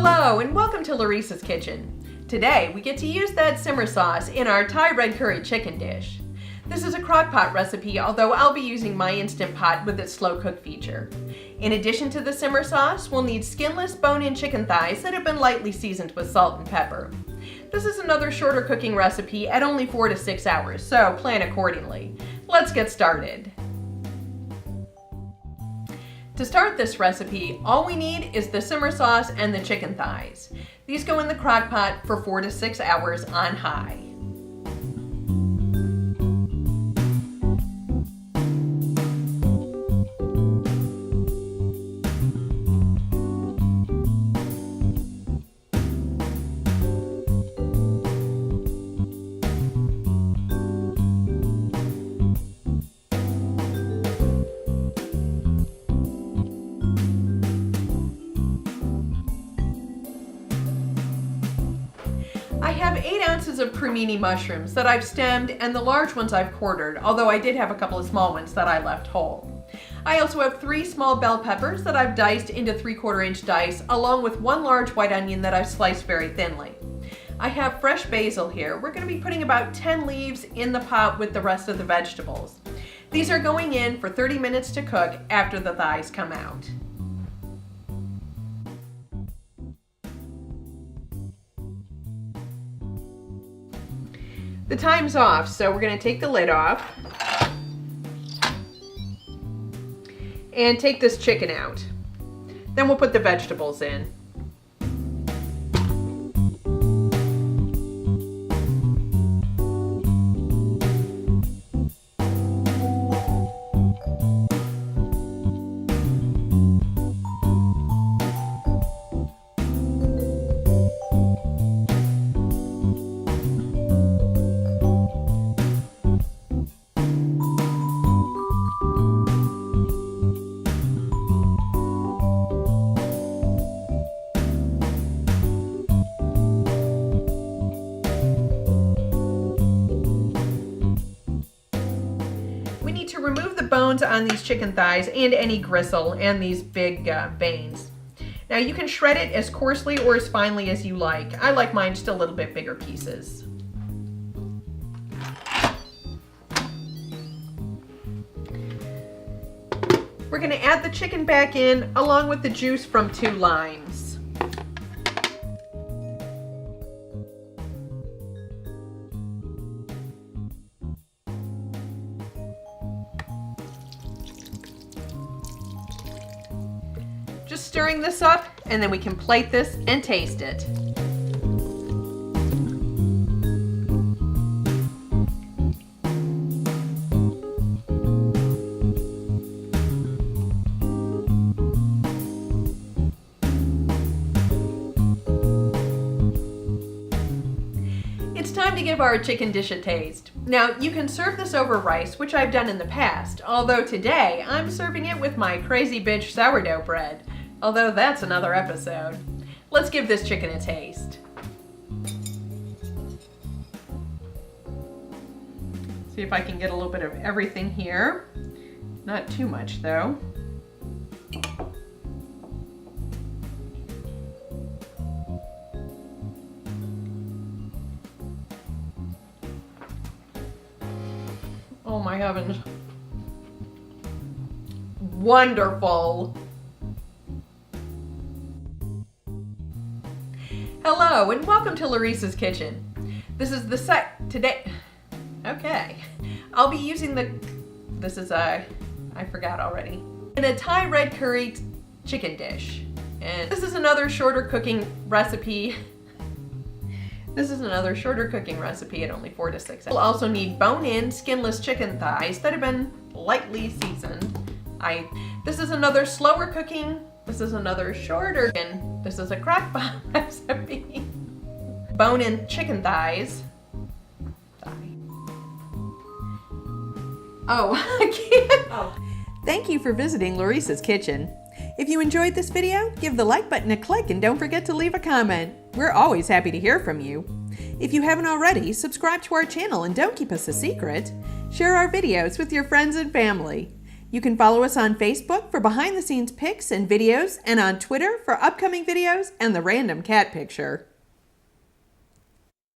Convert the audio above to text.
Hello and welcome to Laurice's Kitchen. Today we get to use that simmer sauce in our Thai red curry chicken dish. This is a crockpot recipe, although I'll be using my Instant Pot with its slow cook feature. In addition to the simmer sauce, we'll need skinless bone-in chicken thighs that have been lightly seasoned with salt and pepper. This is another shorter cooking recipe at only 4 to 6 hours, so plan accordingly. Let's get started. To start this recipe, all we need is the simmer sauce and the chicken thighs. These go in the crock pot for 4 to 6 hours on high. I have 8 ounces of cremini mushrooms that I've stemmed, and the large ones I've quartered, although I did have a couple of small ones that I left whole. I also have 3 small bell peppers that I've diced into 3/4 inch dice, along with 1 large white onion that I've sliced very thinly. I have fresh basil here. We're going to be putting about 10 leaves in the pot with the rest of the vegetables. These are going in for 30 minutes to cook after the thighs come out. The time's off, so we're going to take the lid off and take this chicken out. Then we'll put the vegetables in. To remove the bones on these chicken thighs and any gristle and these big veins. Now you can shred it as coarsely or as finely as you like. I like mine just a little bit bigger pieces. We're going to add the chicken back in along with the juice from 2 limes. Just stirring this up, and then we can plate this and taste it. It's time to give our chicken dish a taste. Now, you can serve this over rice, which I've done in the past, although today I'm serving it with my crazy bitch sourdough bread. Although that's another episode. Let's give this chicken a taste. See if I can get a little bit of everything here. Not too much though. Oh my heavens. Wonderful. Hello and welcome to Laurice's Kitchen. This is the today. Okay, I'll be using I forgot already. In a Thai red curry chicken dish. And this is another shorter cooking recipe. This is another shorter cooking recipe at only 4 to 6 hours. We'll also need bone-in skinless chicken thighs that have been lightly seasoned. This is another slower cooking. This is another shorter, and this is a crockpot recipe. Bone-in chicken thighs. Oh, I can't. Oh. Thank you for visiting Laurice's Kitchen. If you enjoyed this video, give the like button a click and don't forget to leave a comment. We're always happy to hear from you. If you haven't already, subscribe to our channel and don't keep us a secret. Share our videos with your friends and family. You can follow us on Facebook for behind the scenes pics and videos, and on Twitter for upcoming videos and the random cat picture.